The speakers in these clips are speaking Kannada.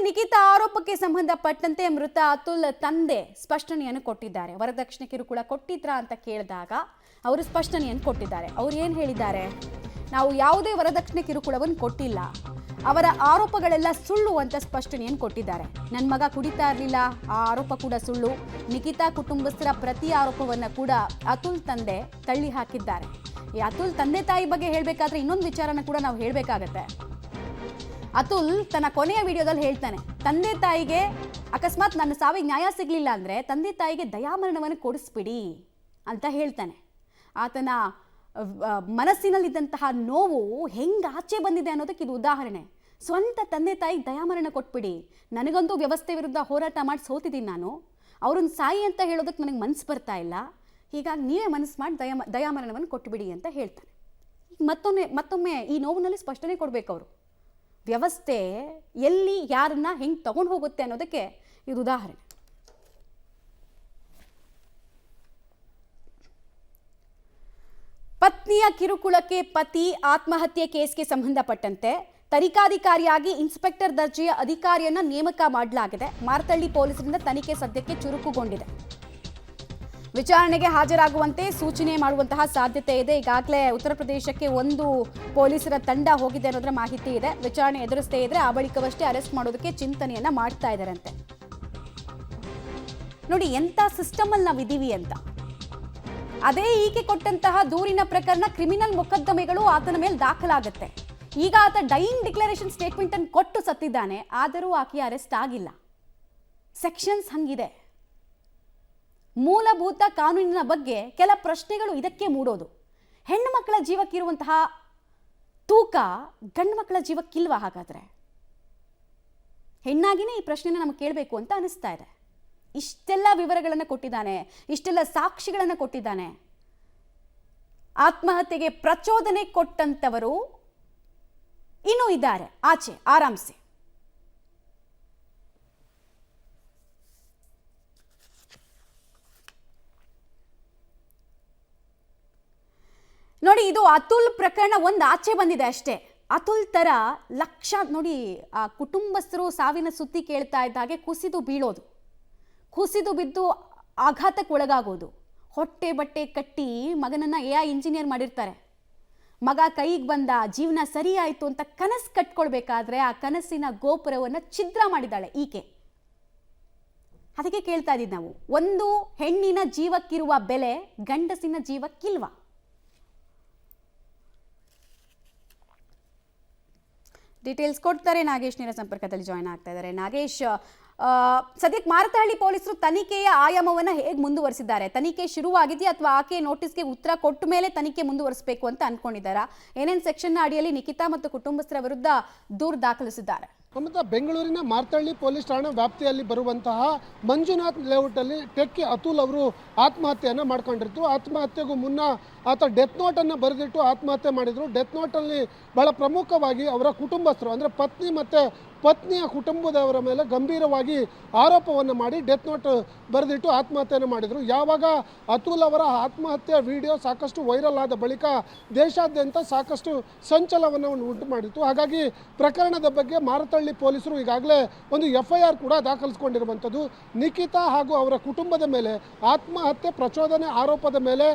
ನಿಖಿತಾ ಆರೋಪಕ್ಕೆ ಸಂಬಂಧಪಟ್ಟಂತೆ ಮೃತ ಅತುಲ್ ತಂದೆ ಸ್ಪಷ್ಟನೆಯನ್ನು ಕೊಟ್ಟಿದ್ದಾರೆ. ವರದಕ್ಷಿಣೆ ಕಿರುಕುಳ ಕೊಟ್ಟಿದ್ರಾ ಅಂತ ಕೇಳಿದಾಗ ಅವರು ಸ್ಪಷ್ಟನೆಯನ್ನು ಕೊಟ್ಟಿದ್ದಾರೆ. ಅವರು ಏನು ಹೇಳಿದ್ದಾರೆ? ನಾವು ಯಾವುದೇ ವರದಕ್ಷಿಣೆ ಕಿರುಕುಳವನ್ನು ಕೊಟ್ಟಿಲ್ಲ, ಅವರ ಆರೋಪಗಳೆಲ್ಲ ಸುಳ್ಳು ಅಂತ ಸ್ಪಷ್ಟನೆಯನ್ನು ಕೊಟ್ಟಿದ್ದಾರೆ. ನನ್ನ ಮಗ ಕುಡಿತಾ ಇರಲಿಲ್ಲ, ಆ ಆರೋಪ ಕೂಡ ಸುಳ್ಳು. ನಿಖಿತಾ ಕುಟುಂಬಸ್ಥರ ಪ್ರತಿ ಆರೋಪವನ್ನು ಕೂಡ ಅತುಲ್ ತಂದೆ ತಳ್ಳಿ ಹಾಕಿದ್ದಾರೆ. ಈ ಅತುಲ್ ತಂದೆ ತಾಯಿ ಬಗ್ಗೆ ಹೇಳಬೇಕಾದ್ರೆ ಇನ್ನೊಂದು ವಿಚಾರನ ಕೂಡ ನಾವು ಹೇಳಬೇಕಾಗತ್ತೆ. ಅತುಲ್ ತನ್ನ ಕೊನೆಯ ವಿಡಿಯೋದಲ್ಲಿ ಹೇಳ್ತಾನೆ, ತಂದೆ ತಾಯಿಗೆ ಅಕಸ್ಮಾತ್ ನನ್ನ ಸಾವಿಗೆ ನ್ಯಾಯ ಸಿಗಲಿಲ್ಲ ಅಂದರೆ ತಂದೆ ತಾಯಿಗೆ ದಯಾಮರಣವನ್ನು ಕೊಡಿಸ್ಬಿಡಿ ಅಂತ ಹೇಳ್ತಾನೆ. ಆತನ ಮನಸ್ಸಿನಲ್ಲಿದ್ದಂತಹ ನೋವು ಹೆಂಗೆ ಆಚೆ ಬಂದಿದೆ ಅನ್ನೋದಕ್ಕೆ ಇದು ಉದಾಹರಣೆ. ಸ್ವಂತ ತಂದೆ ತಾಯಿಗೆ ದಯಾಮರಣ ಕೊಟ್ಬಿಡಿ, ನನಗಂತೂ ವ್ಯವಸ್ಥೆ ವಿರುದ್ಧ ಹೋರಾಟ ಮಾಡಿ ಸೋತಿದ್ದೀನಿ, ನಾನು ಅವ್ರನ್ನ ಸಾಯಿ ಅಂತ ಹೇಳೋದಕ್ಕೆ ನನಗೆ ಮನಸ್ಸು ಬರ್ತಾ ಇಲ್ಲ, ಹೀಗಾಗಿ ನೀವೇ ಮನಸ್ಸು ಮಾಡಿ ದಯಾಮರಣವನ್ನು ಕೊಟ್ಟುಬಿಡಿ ಅಂತ ಹೇಳ್ತಾನೆ. ಮತ್ತೊಮ್ಮೆ ಈ ನೋವಿನಲ್ಲಿ ಸ್ಪಷ್ಟನೆ ಕೊಡಬೇಕು. ಅವರು ವ್ಯವಸ್ಥೆ ಎಲ್ಲಿ ಯಾರನ್ನ ಹೆಂಗೆ ತಗೊಂಡು ಹೋಗುತ್ತೆ ಅನ್ನೋದಕ್ಕೆ ಇದು ಉದಾಹರಣೆ. ಪತ್ನಿಯ ಕಿರುಕುಳಕ್ಕೆ ಪತಿ ಆತ್ಮಹತ್ಯೆ ಕೇಸ್ಗೆ ಸಂಬಂಧಪಟ್ಟಂತೆ ತನಿಖಾಧಿಕಾರಿಯಾಗಿ ಇನ್ಸ್ಪೆಕ್ಟರ್ ದರ್ಜೆಯ ಅಧಿಕಾರಿಯನ್ನ ನೇಮಕ ಮಾಡಲಾಗಿದೆ. ಮಾರತಳ್ಳಿ ಪೊಲೀಸರಿಂದ ತನಿಖೆ ಸದ್ಯಕ್ಕೆ ಚುರುಕುಗೊಂಡಿದೆ. ವಿಚಾರಣೆಗೆ ಹಾಜರಾಗುವಂತೆ ಸೂಚನೆ ಮಾಡುವಂತಹ ಸಾಧ್ಯತೆ ಇದೆ. ಈಗಾಗಲೇ ಉತ್ತರ ಪ್ರದೇಶಕ್ಕೆ ಒಂದು ಪೊಲೀಸರ ತಂಡ ಹೋಗಿದೆ ಅನ್ನೋದರ ಮಾಹಿತಿ ಇದೆ. ವಿಚಾರಣೆ ಎದುರಿಸದೇ ಇದ್ರೆ ಆ ಬಳಿಕವಷ್ಟೇ ಅರೆಸ್ಟ್ ಮಾಡೋದಕ್ಕೆ ಚಿಂತನೆಯನ್ನ ಮಾಡ್ತಾ ಇದ್ದಾರಂತೆ. ನೋಡಿ ಎಂತ ಸಿಸ್ಟಮ್ ಅಲ್ಲಿ ನಾವಿದ್ದೀವಿ ಅಂತ. ಅದೇ ಈಕೆ ಕೊಟ್ಟಂತಹ ದೂರಿನ ಪ್ರಕರಣ ಕ್ರಿಮಿನಲ್ ಮೊಕದ್ದಮೆಗಳು ಆತನ ಮೇಲೆ ದಾಖಲಾಗುತ್ತೆ. ಈಗ ಆತ ಡೈಯಿಂಗ್ ಡಿಕ್ಲರೇಷನ್ ಸ್ಟೇಟ್ಮೆಂಟ್ ಅನ್ನು ಕೊಟ್ಟು ಸತ್ತಿದ್ದಾನೆ, ಆದರೂ ಆಕೆಯ ಅರೆಸ್ಟ್ ಆಗಿಲ್ಲ. ಸೆಕ್ಷನ್ಸ್ ಹಂಗಿದೆ. ಮೂಲಭೂತ ಕಾನೂನಿನ ಬಗ್ಗೆ ಕೆಲ ಪ್ರಶ್ನೆಗಳು ಇದಕ್ಕೆ ಮೂಡೋದು. ಹೆಣ್ಣು ಮಕ್ಕಳ ಜೀವಕ್ಕಿರುವಂತಹ ತೂಕ ಗಂಡು ಮಕ್ಕಳ ಜೀವಕ್ಕಿಲ್ವಾ? ಹಾಗಾದ್ರೆ ಹೆಣ್ಣಾಗಿನೇ ಈ ಪ್ರಶ್ನೆನ ನಮಗೆ ಕೇಳಬೇಕು ಅಂತ ಅನಿಸ್ತಾ ಇದೆ. ಇಷ್ಟೆಲ್ಲ ವಿವರಗಳನ್ನು ಕೊಟ್ಟಿದ್ದಾನೆ, ಇಷ್ಟೆಲ್ಲ ಸಾಕ್ಷಿಗಳನ್ನು ಕೊಟ್ಟಿದ್ದಾನೆ. ಆತ್ಮಹತ್ಯೆಗೆ ಪ್ರಚೋದನೆ ಕೊಟ್ಟಂತವರು ಇನ್ನೂ ಇದ್ದಾರೆ ಆಚೆ ಆರಾಮ್ಸೆ. ನೋಡಿ, ಇದು ಅತುಲ್ ಪ್ರಕರಣ ಒಂದು ಆಚೆ ಬಂದಿದೆ ಅಷ್ಟೇ. ಅತುಲ್ ತರ ಲಕ್ಷ ನೋಡಿ, ಆ ಕುಟುಂಬಸ್ಥರು ಸಾವಿನ ಸುದ್ದಿ ಕೇಳ್ತಾ ಇದ್ದ ಹಾಗೆ ಕುಸಿದು ಬೀಳೋದು, ಕುಸಿದು ಬಿದ್ದು ಆಘಾತಕ್ಕೆ ಒಳಗಾಗೋದು. ಹೊಟ್ಟೆ ಬಟ್ಟೆ ಕಟ್ಟಿ ಮಗನನ್ನ AI ಇಂಜಿನಿಯರ್ ಮಾಡಿರ್ತಾರೆ. ಮಗ ಕೈಗೆ ಬಂದ, ಜೀವನ ಸರಿ ಆಯಿತು ಅಂತ ಕನಸು ಕಟ್ಕೊಳ್ಬೇಕಾದ್ರೆ ಆ ಕನಸಿನ ಗೋಪುರವನ್ನು ಛಿದ್ರ ಮಾಡಿದ್ದಾಳೆ ಈಕೆ. ಅದಕ್ಕೆ ಕೇಳ್ತಾ ಇದ್ದೀವಿ ನಾವು, ಒಂದು ಹೆಣ್ಣಿನ ಜೀವಕ್ಕಿರುವ ಬೆಲೆ ಗಂಡಸಿನ ಜೀವಕ್ಕಿಲ್ವಾ? ಡೀಟೇಲ್ಸ್ ಕೊಡ್ತಾರೆ. ನಾಗೇಶ್ ನೇರ ಸಂಪರ್ಕದಲ್ಲಿ ಜಾಯ್ನ್ ಆಗ್ತಾ ಇದ್ದಾರೆ. ನಾಗೇಶ್, ಸದ್ಯಕ್ಕೆ ಮಾರತಹಳ್ಳಿ ಪೊಲೀಸರು ತನಿಖೆಯ ಆಯಾಮವನ್ನು ಹೇಗೆ ಮುಂದುವರಿಸಿದ್ದಾರೆ? ತನಿಖೆ ಶುರುವಾಗಿದೆಯಾ ಅಥವಾ ಆಕೆ ನೋಟಿಸ್ಗೆ ಉತ್ತರ ಕೊಟ್ಟ ಮೇಲೆ ತನಿಖೆ ಮುಂದುವರಿಸಬೇಕು ಅಂತ ಅನ್ಕೊಂಡಿದ್ದಾರಾ? ಏನೇನು ಸೆಕ್ಷನ್ ಅಡಿಯಲ್ಲಿ ನಿಖಿತಾ ಮತ್ತು ಕುಟುಂಬಸ್ಥರ ವಿರುದ್ಧ ದೂರು ದಾಖಲಿಸಿದ್ದಾರೆ? ಮಮತಾ, ಬೆಂಗಳೂರಿನ ಮಾರತಹಳ್ಳಿ ಪೊಲೀಸ್ ಠಾಣಾ ವ್ಯಾಪ್ತಿಯಲ್ಲಿ ಬರುವಂತಹ ಮಂಜುನಾಥ್ ಲೇಔಟಲ್ಲಿ ಟೆಕ್ಕಿ ಅತುಲ್ ಅವರು ಆತ್ಮಹತ್ಯೆಯನ್ನು ಮಾಡ್ಕೊಂಡಿರ್ತು. ಆತ್ಮಹತ್ಯೆಗೂ ಮುನ್ನ ಆತ ಡೆತ್ ನೋಟನ್ನು ಬರೆದಿಟ್ಟು ಆತ್ಮಹತ್ಯೆ ಮಾಡಿದರು. ಡೆತ್ ನೋಟಲ್ಲಿ ಬಹಳ ಪ್ರಮುಖವಾಗಿ ಅವರ ಕುಟುಂಬಸ್ಥರು ಅಂದರೆ ಪತ್ನಿ ಮತ್ತು ಪತ್ನಿಯ ಕುಟುಂಬದವರ ಮೇಲೆ ಗಂಭೀರವಾಗಿ ಆರೋಪವನ್ನು ಮಾಡಿ ಡೆತ್ ನೋಟ್ ಬರೆದಿಟ್ಟು ಆತ್ಮಹತ್ಯೆಯನ್ನು ಮಾಡಿದರು. ಯಾವಾಗ ಅತುಲ್ ಅವರ ಆತ್ಮಹತ್ಯೆ ವಿಡಿಯೋ ಸಾಕಷ್ಟು ವೈರಲ್ ಆದ ಬಳಿಕ ದೇಶಾದ್ಯಂತ ಸಾಕಷ್ಟು ಸಂಚಲನವನ್ನು ಉಂಟು ಮಾಡಿತ್ತು. ಹಾಗಾಗಿ ಪ್ರಕರಣದ ಬಗ್ಗೆ ಮಾರತಹಳ್ಳಿ ಪೊಲೀಸರು ಈಗಾಗಲೇ ಒಂದು FIR ಕೂಡ ದಾಖಲಿಸಿಕೊಂಡಿರುವಂಥದ್ದು. ನಿಖಿತಾ ಹಾಗೂ ಅವರ ಕುಟುಂಬದ ಮೇಲೆ ಆತ್ಮಹತ್ಯೆ ಪ್ರಚೋದನೆ ಆರೋಪದ ಮೇಲೆ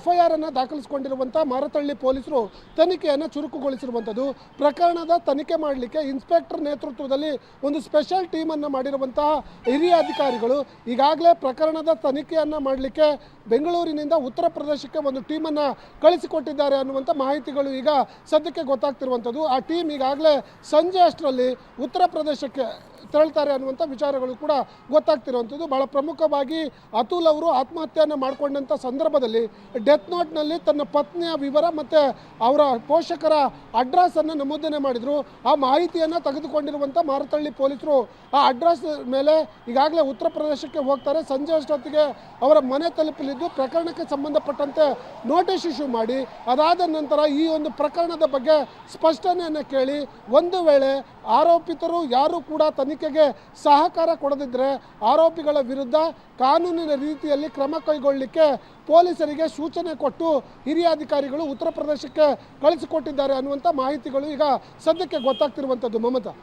FIR ಅನ್ನು ದಾಖಲಿಸಿಕೊಂಡಿರುವಂಥ ಮಾರತಹಳ್ಳಿ ಪೊಲೀಸರು ತನಿಖೆಯನ್ನು ಚುರುಕುಗೊಳಿಸಿರುವಂಥದ್ದು. ಪ್ರಕರಣದ ತನಿಖೆ ಮಾಡಲಿಕ್ಕೆ ಇನ್ಸ್ಪೆಕ್ಟರ್ ನೇತೃತ್ವದಲ್ಲಿ ಒಂದು ಸ್ಪೆಷಲ್ ಟೀಮನ್ನು ಮಾಡಿರುವಂತಹ ಹಿರಿಯ ಅಧಿಕಾರಿಗಳು ಈಗಾಗಲೇ ಪ್ರಕರಣದ ತನಿಖೆಯನ್ನು ಮಾಡಲಿಕ್ಕೆ ಬೆಂಗಳೂರಿನಿಂದ ಉತ್ತರ ಪ್ರದೇಶಕ್ಕೆ ಒಂದು ಟೀಮನ್ನು ಕಳಿಸಿಕೊಟ್ಟಿದ್ದಾರೆ ಅನ್ನುವಂಥ ಮಾಹಿತಿಗಳು ಈಗ ಸದ್ಯಕ್ಕೆ ಗೊತ್ತಾಗ್ತಿರುವಂಥದ್ದು. ಆ ಟೀಮ್ ಈಗಾಗಲೇ ಸಂಜೆ ಅಷ್ಟರಲ್ಲಿ ಉತ್ತರ ಪ್ರದೇಶಕ್ಕೆ ತೆರಳ್ತಾರೆ ಅನ್ನುವಂಥ ವಿಚಾರಗಳು ಕೂಡ ಗೊತ್ತಾಗ್ತಿರುವಂಥದ್ದು. ಬಹಳ ಪ್ರಮುಖವಾಗಿ ಅತುಲ್ ಅವರು ಆತ್ಮಹತ್ಯೆಯನ್ನು ಮಾಡಿಕೊಂಡಂಥ ಸಂದರ್ಭದಲ್ಲಿ ಡೆತ್ ನೋಟ್ನಲ್ಲಿ ತನ್ನ ಪತ್ನಿಯ ವಿವರ ಮತ್ತು ಅವರ ಪೋಷಕರ ಅಡ್ರೆಸ್ಸನ್ನು ನಮೂದನೆ ಮಾಡಿದರು. ಆ ಮಾಹಿತಿಯನ್ನು ತೆಗೆದುಕೊಂಡಿರುವಂಥ ಮಾರತಹಳ್ಳಿ ಪೊಲೀಸರು ಆ ಅಡ್ರೆಸ್ ಮೇಲೆ ಈಗಾಗಲೇ ಉತ್ತರ ಪ್ರದೇಶಕ್ಕೆ ಹೋಗ್ತಾರೆ. ಸಂಜೆ ಅಷ್ಟೊತ್ತಿಗೆ ಅವರ ಮನೆ ತಲುಪಲಿದ್ದು ಪ್ರಕರಣಕ್ಕೆ ಸಂಬಂಧಪಟ್ಟಂತೆ ನೋಟಿಸ್ ಇಶ್ಯೂ ಮಾಡಿ ಅದಾದ ನಂತರ ಈ ಒಂದು ಪ್ರಕರಣದ ಬಗ್ಗೆ ಸ್ಪಷ್ಟನೆಯನ್ನು ಕೇಳಿ ಒಂದು ವೇಳೆ ಆರೋಪಿತರು ಯಾರು ಕೂಡ ತನಿಖೆಗೆ ಸಹಕಾರ ಕೊಡದಿದ್ದರೆ ಆರೋಪಿಗಳ ವಿರುದ್ಧ ಕಾನೂನಿನ ರೀತಿಯಲ್ಲಿ ಕ್ರಮ ಕೈಗೊಳ್ಳಲಿಕ್ಕೆ ಪೊಲೀಸರಿಗೆ ಸೂಚನೆ ಕೊಟ್ಟು ಹಿರಿಯ ಅಧಿಕಾರಿಗಳು ಉತ್ತರ ಪ್ರದೇಶಕ್ಕೆ ಕಳಿಸಿಕೊಟ್ಟಿದ್ದಾರೆ ಅನ್ನುವಂಥ ಮಾಹಿತಿಗಳು ಈಗ ಸದ್ಯಕ್ಕೆ ಗೊತ್ತಾಗ್ತಿರುವಂಥದ್ದು. ಮಮತಾ.